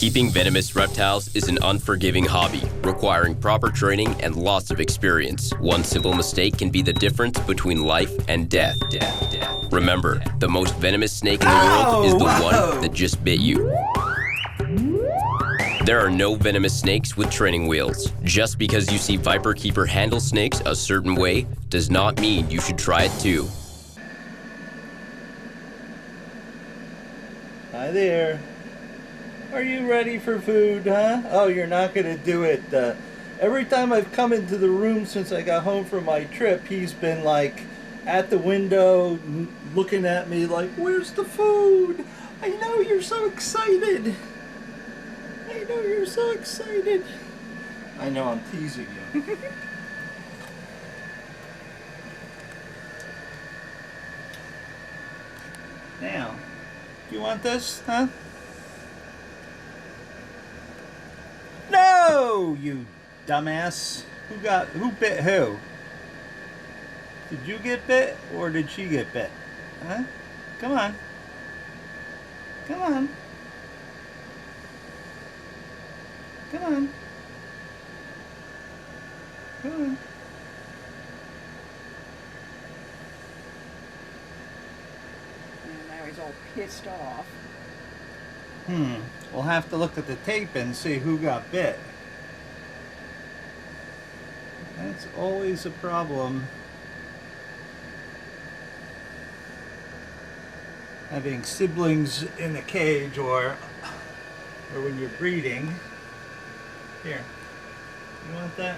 Keeping venomous reptiles is an unforgiving hobby, requiring proper training and lots of experience. One simple mistake can be the difference between life and death. Remember, the most venomous snake in the world is the one that just bit you. There are no venomous snakes with training wheels. Just because you see viperkeeper handle snakes a certain way does not mean you should try it too. Hi there. Are you ready for food, huh? Oh, you're not going to do it. Every time I've come into the room since I got home from my trip, he's been like at the window looking at me like, where's the food? I know you're so excited. I know you're so excited. I know I'm teasing you. Now, you want this, huh? No, you dumbass. Who bit who? Did you get bit or did she get bit? Huh? Come on. Come on. Come on. Come on. And now he's all pissed off. We'll have to look at the tape and see who got bit. That's always a problem. Having siblings in a cage or when you're breeding. Here, you want that?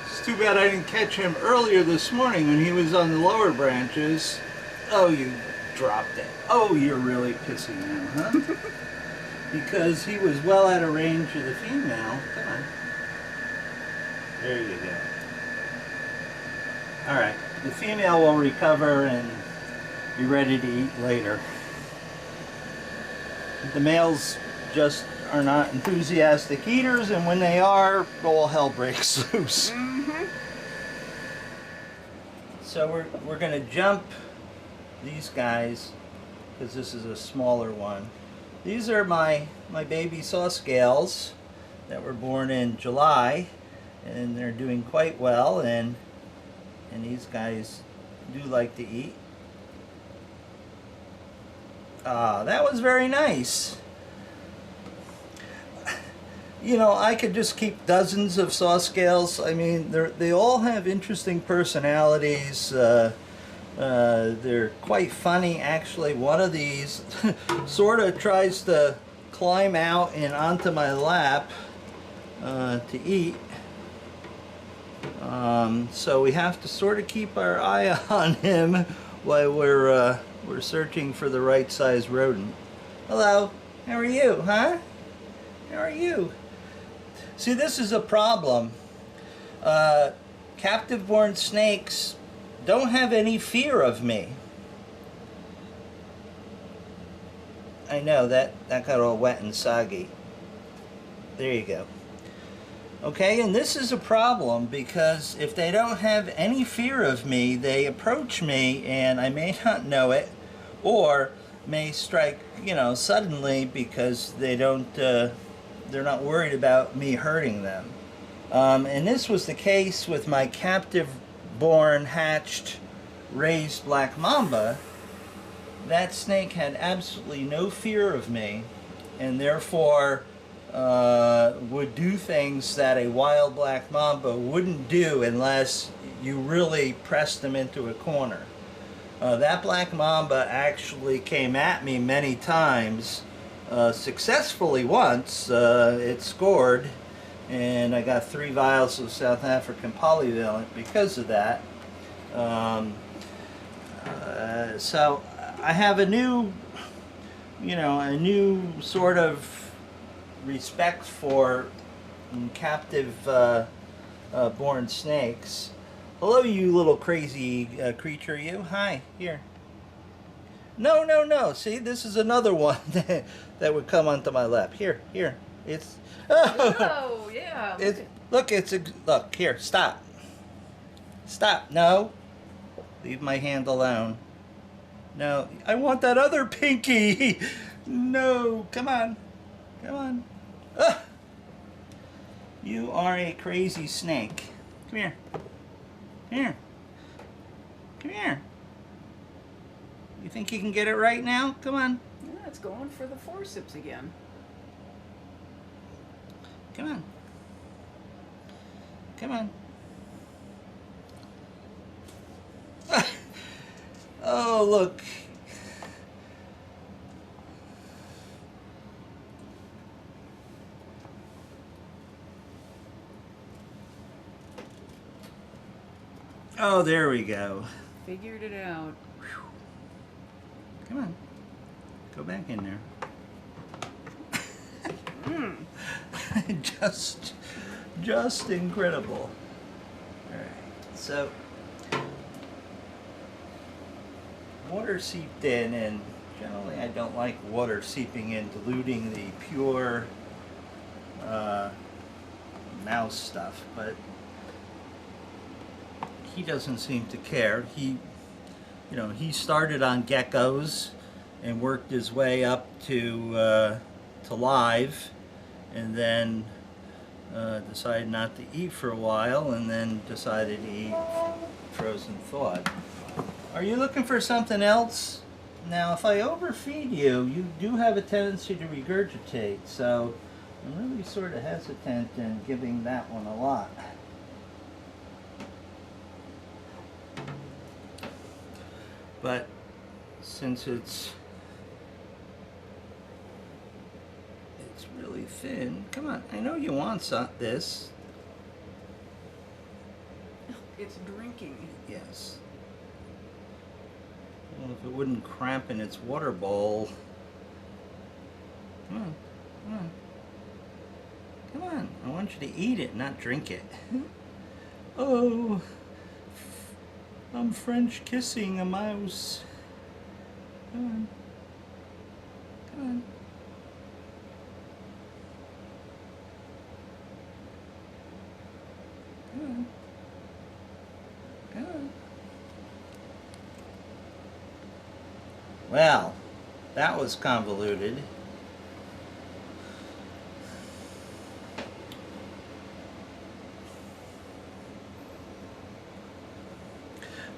It's too bad I didn't catch him earlier this morning when he was on the lower branches. Oh, you dropped it. Oh, you're really pissy now, huh? Because he was well out of range of the female. Come on. There you go. Alright, the female will recover and be ready to eat later. The males just are not enthusiastic eaters, and when they are, all hell breaks loose. So we're going to jump these guys, because this is a smaller one. These are my baby saw scales that were born in July, and they're doing quite well, and these guys do like to eat. Ah, that was very nice. You know, I could just keep dozens of saw scales. I mean, they all have interesting personalities. They're quite funny, actually. One of these sort of tries to climb out and onto my lap to eat. So we have to sort of keep our eye on him while we're searching for the right size rodent. Hello, how are you, huh? How are you? See, this is a problem. Captive-born snakes don't have any fear of me. I know, that got all wet and soggy. There you go. Okay, and this is a problem because if they don't have any fear of me, they approach me and I may not know it, or may strike, you know, suddenly because they don't, they're not worried about me hurting them. And this was the case with my captive-born, hatched, raised black mamba. That snake had absolutely no fear of me, and therefore would do things that a wild black mamba wouldn't do unless you really pressed them into a corner. That black mamba actually came at me many times, successfully once. It scored, and I got 3 vials of South African polyvalent because of that. So I have a new, you know, a new sort of respect for captive born snakes. Hello, you little crazy creature, you. Hi, here. No, no, no. See, this is another one that would come onto my lap. Here, here. It's. Oh, yeah. Look, look here. Stop. Stop. No. Leave my hand alone. No, I want that other pinky. No, come on. Come on. Ugh. You are a crazy snake. Come here. Come here. Come here. You think you can get it right now? Come on. Yeah, it's going for the forceps again. Come on. Come on. Oh, look. Oh, there we go. Figured it out. Come on. Go back in there. Just incredible. All right. So, water seeped in, and generally I don't like water seeping in, diluting the pure mouse stuff, but he doesn't seem to care. He started on geckos and worked his way up to live, and then decided not to eat for a while, and then decided to eat frozen thawed. Are you looking for something else? Now, if I overfeed you, you do have a tendency to regurgitate, so I'm really sort of hesitant in giving that one a lot. But since it's really thin, come on, I know you want this. It's drinking. Yes. Well, if it wouldn't cramp in its water bowl. Come on, come on. Come on, I want you to eat it, not drink it. Oh, I'm French kissing a mouse. Come on. Come on. Come on. Come on. Well, that was convoluted.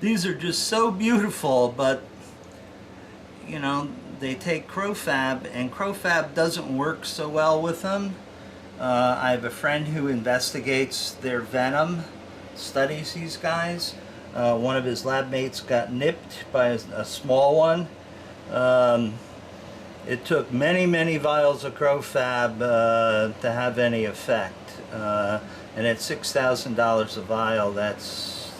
These are just so beautiful, but you know, they take crowfab, and crowfab doesn't work so well with them. I have a friend who investigates their venom, studies these guys. One of his lab mates got nipped by a small one. It took many, many vials of crowfab to have any effect. And at $6,000 a vial, that's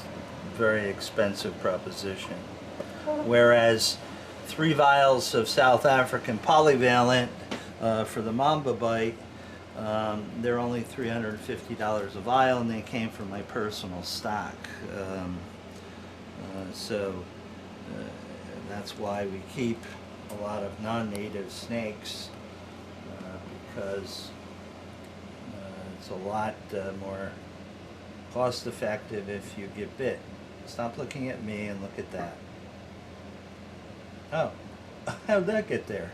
a very expensive proposition. Whereas 3 vials of South African polyvalent for the mamba bite, they're only $350 a vial, and they came from my personal stock. So that's why we keep a lot of non-native snakes, because it's a lot more cost effective if you get bit. Stop looking at me and look at that. Oh, how'd that get there?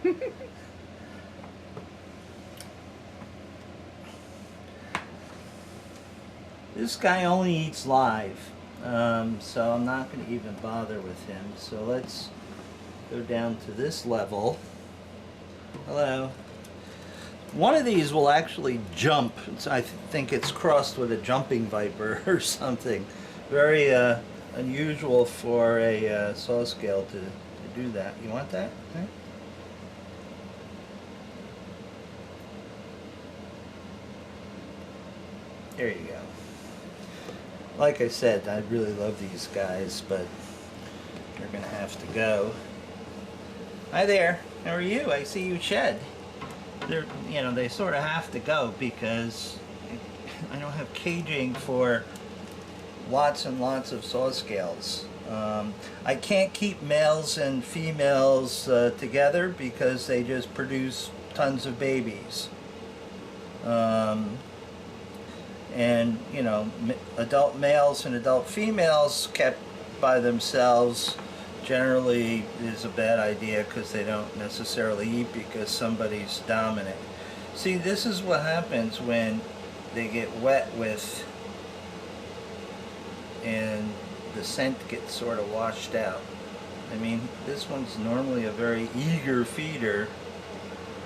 This guy only eats live, so I'm not going to even bother with him. So let's go down to this level. Hello. One of these will actually jump. I think it's crossed with a jumping viper or something. Very unusual for a saw scale to do that. You want that? Okay. There you go. Like I said, I really love these guys, but they're gonna have to go. Hi there. How are you? I see you shed. They sort of have to go because I don't have caging for lots and lots of saw scales. I can't keep males and females together because they just produce tons of babies. And adult males and adult females kept by themselves generally is a bad idea because they don't necessarily eat because somebody's dominant. See, this is what happens when they get wet with and the scent gets sort of washed out. I mean, this one's normally a very eager feeder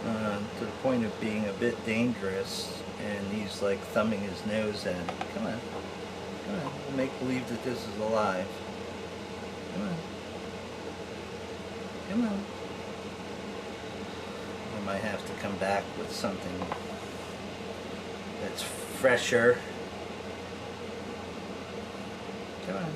to the point of being a bit dangerous, and he's like thumbing his nose at it. Come on, come on, we'll make believe that this is alive. Come on, come on. I might have to come back with something that's fresher. Come on.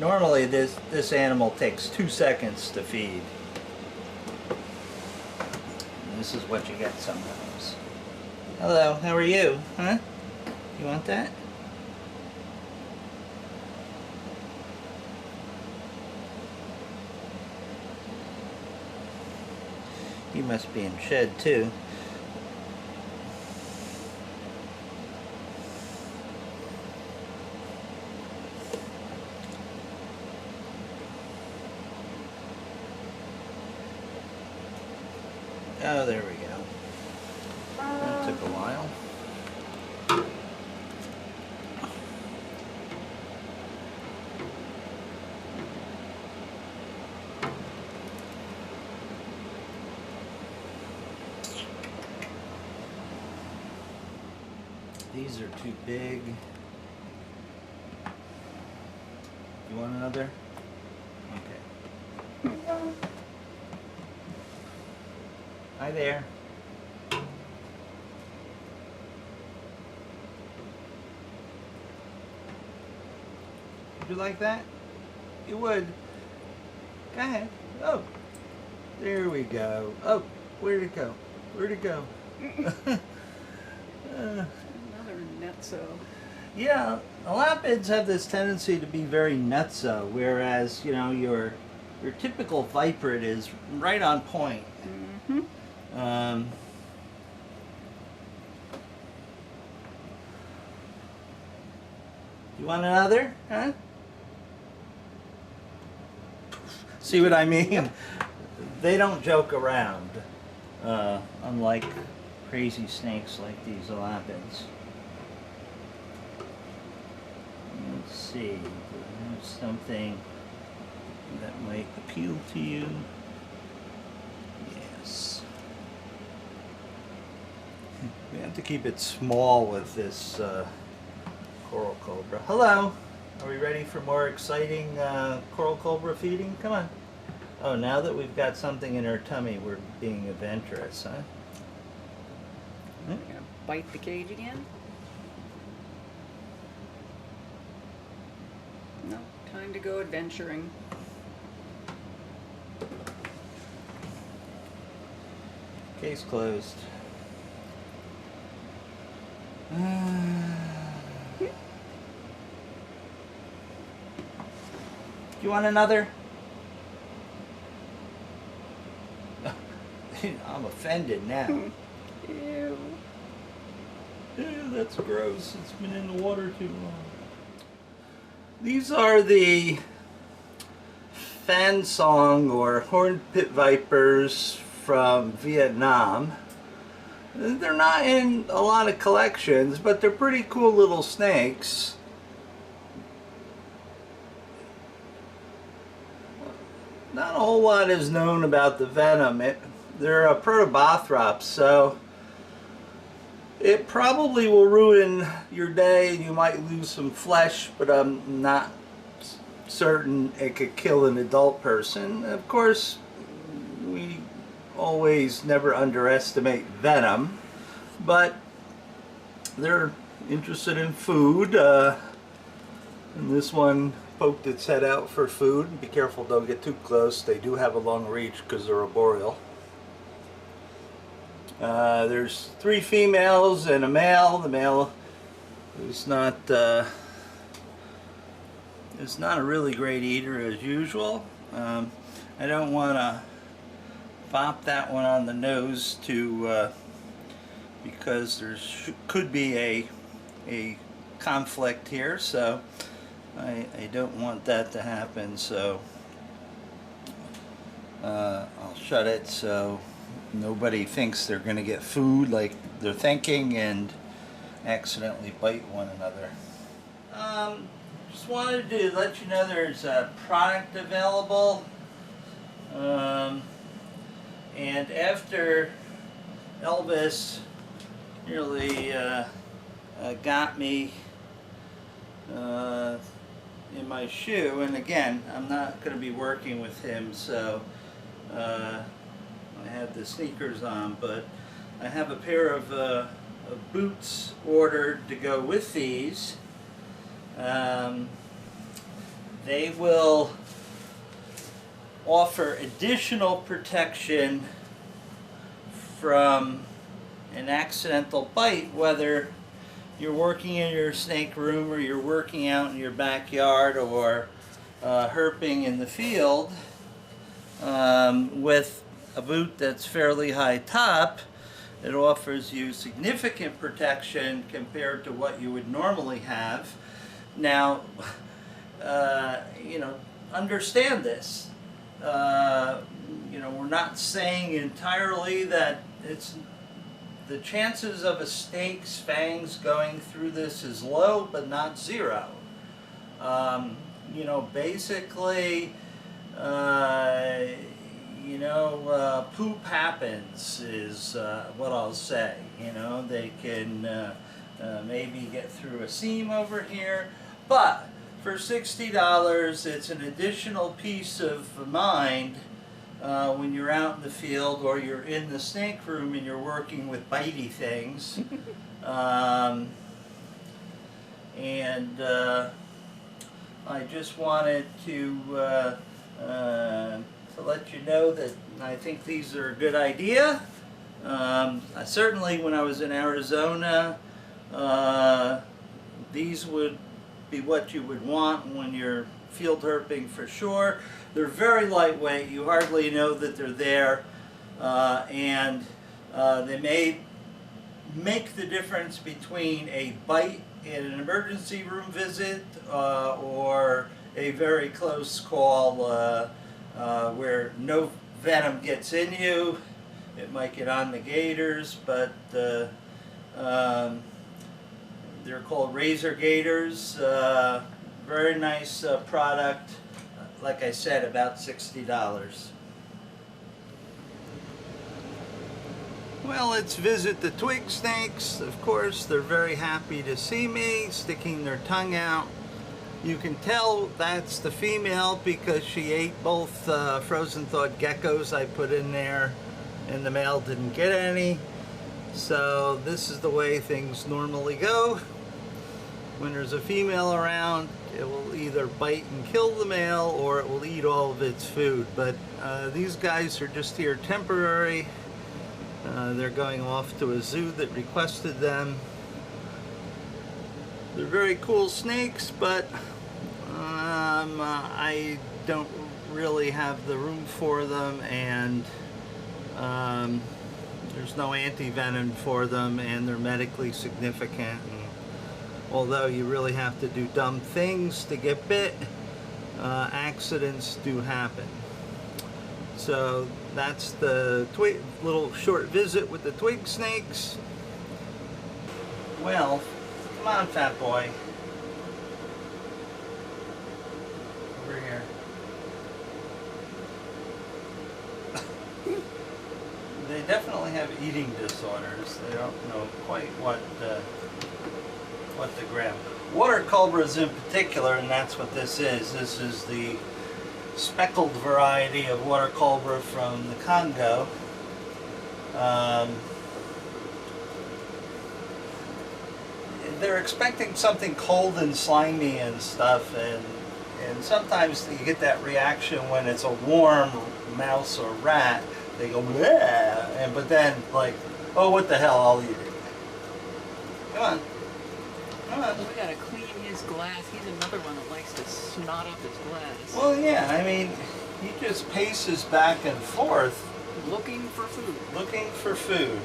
Normally this animal takes 2 seconds to feed. And this is what you get sometimes. Hello, how are you? Huh? You want that? You must be in shed too. Oh, there we go. That took a while. These are too big. You want another? Okay. Hi there. Would you like that? You would. Go ahead. Oh, there we go. Oh, where'd it go? Where'd it go? Another nutso. Yeah, elapids have this tendency to be very nutso, whereas, you know, your typical viperid is right on point. Mm-hmm. You want another? Huh? See what I mean? Yep. They don't joke around, unlike crazy snakes like these elapids. Let's see, do I have something that might appeal to you? Yes. We have to keep it small with this coral cobra. Hello! Are we ready for more exciting coral cobra feeding? Come on. Oh, now that we've got something in our tummy, we're being adventurous, huh? Gonna bite the cage again? No, time to go adventuring. Case closed. You want another? I'm offended now. Ew. Ew, that's gross. It's been in the water too long. These are the fan song or horned pit vipers from Vietnam. They're not in a lot of collections, but they're pretty cool little snakes. Not a whole lot is known about the venom. They're a protobothrops, so it probably will ruin your day and you might lose some flesh, but I'm not certain it could kill an adult person. Of course, we always never underestimate venom, but they're interested in food, and this one poked its head out for food. Be careful, don't get too close. They do have a long reach because they're arboreal. There's 3 females and a male. The male is not a really great eater as usual. I don't want to bop that one on the nose too because there could be a conflict here, so I don't want that to happen. So I'll shut it so nobody thinks they're going to get food like they're thinking and accidentally bite one another. Just wanted to let you know there's a product available. And after Elvis nearly got me in my shoe, and again, I'm not going to be working with him, so I have the sneakers on, but I have a pair of boots ordered to go with these. They will offer additional protection from an accidental bite, whether you're working in your snake room or you're working out in your backyard or herping in the field. With a boot that's fairly high top, it offers you significant protection compared to what you would normally have. Now, you know, understand this. You know, we're not saying entirely that it's the chances of a snake's fangs going through this is low, but not zero. You know, basically, you know, poop happens is what I'll say. You know, they can maybe get through a seam over here, but for $60, it's an additional peace of mind when you're out in the field or you're in the snake room and you're working with bitey things. And I just wanted to let you know that I think these are a good idea. Certainly when I was in Arizona, these would be what you would want when you're field herping for sure. They're very lightweight, you hardly know that they're there, and they may make the difference between a bite in an emergency room visit or a very close call where no venom gets in you. It might get on the gaiters, but they're called razor gaiters. Very nice product. Like I said, about $60. Well, let's visit the twig snakes. Of course, they're very happy to see me, sticking their tongue out. You can tell that's the female because she ate both frozen thawed geckos I put in there, and the male didn't get any. So this is the way things normally go. When there's a female around, it will either bite and kill the male or it will eat all of its food. But these guys are just here temporary. They're going off to a zoo that requested them. They're very cool snakes, but I don't really have the room for them, and there's no anti-venom for them, and they're medically significant. And although you really have to do dumb things to get bit, accidents do happen. So that's the little short visit with the twig snakes. Well, come on, fat boy. Over here. They definitely have eating disorders. They don't know quite what to grab. Water cobras in particular, and that's what this is. This is the speckled variety of water cobra from the Congo. They're expecting something cold and slimy and stuff, and sometimes you get that reaction when it's a warm mouse or rat. They go bleh, but then like, oh, what the hell, I'll eat it. Come on. Come on. We gotta clean his glass. He's another one that likes to snot up his glass. Well, yeah, I mean, he just paces back and forth. Looking for food. Looking for food.